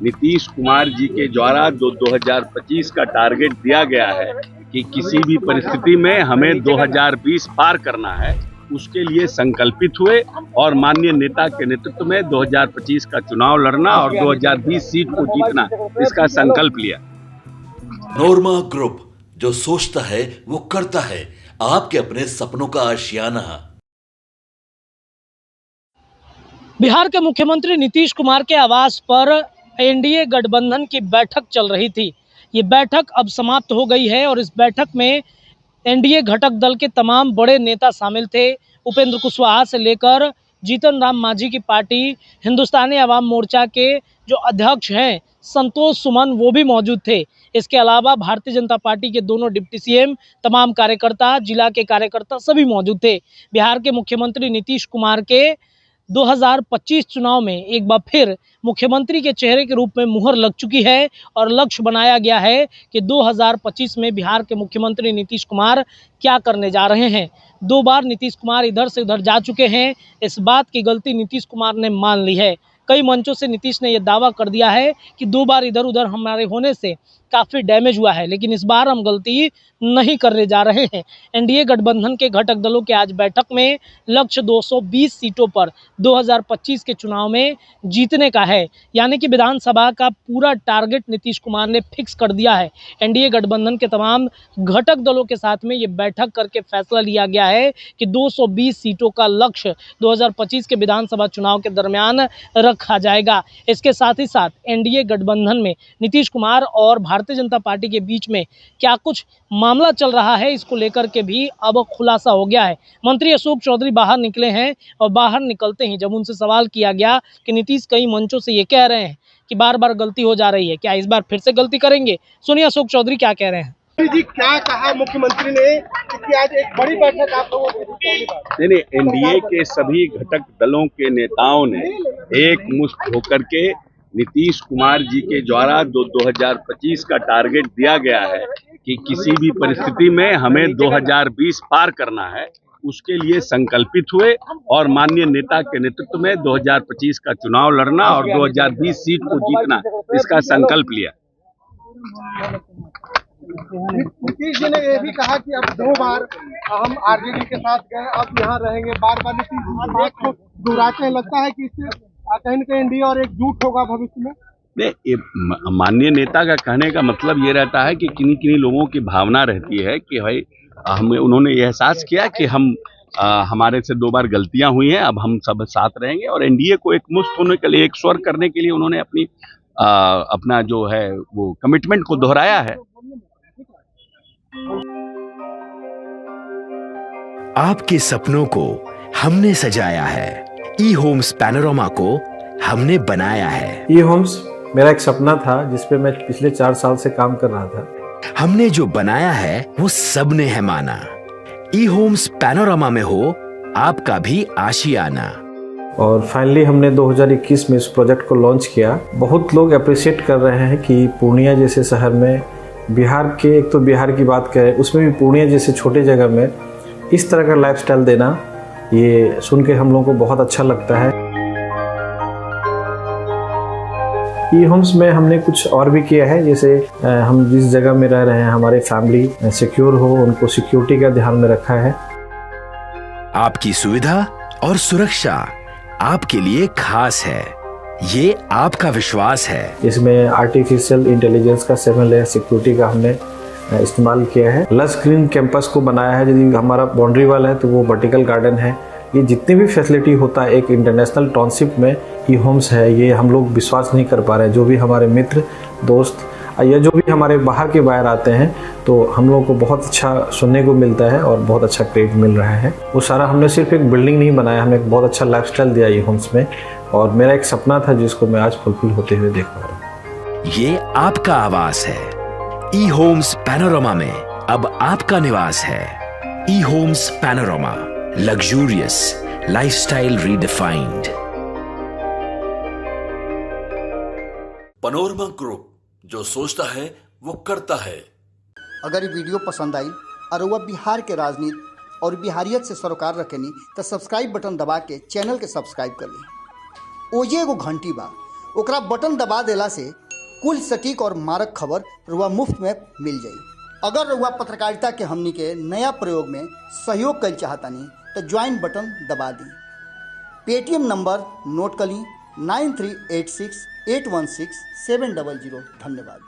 नीतीश कुमार जी के द्वारा 2025 का टारगेट दिया गया है कि किसी भी परिस्थिति में हमें 2020 पार करना है, उसके लिए संकल्पित हुए और माननीय नेता के नेतृत्व में 2025 का चुनाव लड़ना और 2020 सीट को जीतना, इसका संकल्प लिया। पनोरमा ग्रुप, जो सोचता है वो करता है। आपके अपने सपनों का आशियाना। बिहार के मुख्यमंत्री नीतीश कुमार के आवास पर एनडीए गठबंधन की बैठक चल रही थी। ये बैठक अब समाप्त हो गई है और इस बैठक में एनडीए घटक दल के तमाम बड़े नेता शामिल थे। उपेंद्र कुशवाहा से लेकर जीतन राम मांझी की पार्टी हिंदुस्तानी आवाम मोर्चा के जो अध्यक्ष हैं संतोष सुमन, वो भी मौजूद थे। इसके अलावा भारतीय जनता पार्टी के दोनों डिप्टी सीएम, तमाम कार्यकर्ता, जिला के कार्यकर्ता सभी मौजूद थे। बिहार के मुख्यमंत्री नीतीश कुमार के 2025 चुनाव में एक बार फिर मुख्यमंत्री के चेहरे के रूप में मुहर लग चुकी है और लक्ष्य बनाया गया है कि 2025 में बिहार के मुख्यमंत्री नीतीश कुमार क्या करने जा रहे हैं। 2 बार नीतीश कुमार इधर से उधर जा चुके हैं। इस बात की गलती नीतीश कुमार ने मान ली है। कई मंचों से नीतीश ने यह दावा कर दिया है कि 2 बार इधर उधर हमारे होने से काफ़ी डैमेज हुआ है, लेकिन इस बार हम गलती नहीं करने जा रहे हैं। एनडीए गठबंधन के घटक दलों के आज बैठक में लक्ष्य 220 सीटों पर 2025 के चुनाव में जीतने का है, यानी कि विधानसभा का पूरा टारगेट नीतीश कुमार ने फिक्स कर दिया है। एनडीए गठबंधन के तमाम घटक दलों के साथ में ये बैठक करके फैसला लिया गया है कि 220 सीटों का लक्ष्य 2025 के विधानसभा चुनाव के दरमियान रखा जाएगा। इसके साथ ही साथ एनडीए गठबंधन में नीतीश कुमार और भारतीय जनता पार्टी के बीच में क्या कुछ मामला चल रहा है, इसको लेकर के भी अब खुलासा हो गया है। मंत्री अशोक चौधरी बाहर निकले हैं और बाहर निकलते ही जब उनसे सवाल किया गया कि नीतीश कई मंचों से ये कह रहे हैं कि बार बार गलती हो जा रही है, क्या इस बार फिर से गलती करेंगे? सुनिए अशोक चौधरी क्या कह रहे हैं। जी, क्या कहा मुख्यमंत्री ने कि आज एक बड़ी बैठक आप लोगों की? नहीं, एनडीए के सभी घटक दलों के नेताओं ने एक मुश्त होकर के नीतीश कुमार जी के द्वारा 2025 का टारगेट दिया गया है कि किसी भी परिस्थिति में हमें 2020 पार करना है, उसके लिए संकल्पित हुए और माननीय नेता के नेतृत्व में 2025 का चुनाव लड़ना और 2020 सीट को जीतना, इसका संकल्प लिया। नीतीश जी ने यह भी कहा कि अब 2 बार हम आरजेडी के साथ गए, अब यहाँ रहेंगे। बार बार नीतीश जी एक को दोहराते हैं, लगता है कि इससे कहीं न कहीं एनडीए और एकजुट होगा भविष्य में। नहीं, माननीय नेता का कहने का मतलब ये रहता है कि किन्हीं लोगों की भावना रहती है कि भाई हमें, उन्होंने ये एहसास किया कि हमारे से 2 बार गलतियां हुई हैं, अब हम सब साथ रहेंगे और एनडीए को एक मुश्त होने के लिए, एक स्वर करने के लिए उन्होंने अपना जो है वो कमिटमेंट को दोहराया है। आपके सपनों को हमने सजाया है, ई होम्स पैनोरमा को हमने बनाया है। ई होम्स मेरा एक सपना था जिसपे मैं पिछले 4 साल से काम कर रहा था। हमने जो बनाया है वो सबने है माना। ई होम्स पैनोरमा में हो आपका भी आशियाना। और फाइनली हमने 2021 में इस प्रोजेक्ट को लॉन्च किया। बहुत लोग अप्रिशिएट कर रहे हैं कि पूर्णिया जैसे शहर में, बिहार के, एक तो बिहार की बात करें उसमें भी पूर्णिया जैसे छोटे जगह में इस तरह का लाइफस्टाइल देना, ये सुन के हम लोगों को बहुत अच्छा लगता है। ई होम्स में हमने कुछ और भी किया है, जैसे हम जिस जगह में रह रहे हैं हमारे फैमिली सिक्योर हो, उनको सिक्योरिटी का ध्यान में रखा है। आपकी सुविधा और सुरक्षा आपके लिए खास है, ये आपका विश्वास है। इसमें आर्टिफिशियल इंटेलिजेंस का 7 लेयर सिक्योरिटी का हमने इस्तेमाल किया है। लस ग्रीन कैंपस को बनाया है। यदि हमारा बाउंड्री वाल है तो वो वर्टिकल गार्डन है। ये जितनी भी फैसिलिटी होता है एक इंटरनेशनल टाउनशिप में ई होम्स है, ये हम लोग विश्वास नहीं कर पा रहे हैं। जो भी हमारे मित्र, दोस्त या जो भी हमारे बाहर के बाहर आते हैं तो हम लोगों को बहुत अच्छा सुनने को मिलता है और बहुत अच्छा क्रेडिट मिल रहा है। वो सारा हमने सिर्फ एक बिल्डिंग नहीं बनाया, हमें एक बहुत अच्छा लाइफस्टाइल दिया ई होम्स में, और मेरा एक सपना था जिसको मैं आज फुलफिल होते हुए देख पा रहा हूँ। ये आपका आवास है। ई होम्स पैनोरमा में अब आपका निवास है। E Homes Panorama, luxurious lifestyle redefined. Panorama Group, जो सोचता है वो करता है। अगर ये वीडियो पसंद आई और वह बिहार के राजनीति और बिहारियत से सरोकार रखेनी तो सब्सक्राइब बटन दबा के चैनल के सब्सक्राइब कर ली। ओजे एगो घंटी बा, ओकरा बटन दबा देला से कुल सटीक और मारक खबर रुआ मुफ्त में मिल जाई। अगर रुआ पत्रकारिता के हमनी के नया प्रयोग में सहयोग कर चाहतानी तो ज्वाइन बटन दबा दी। पेटीएम नंबर नोट कर ली 9386816700। धन्यवाद।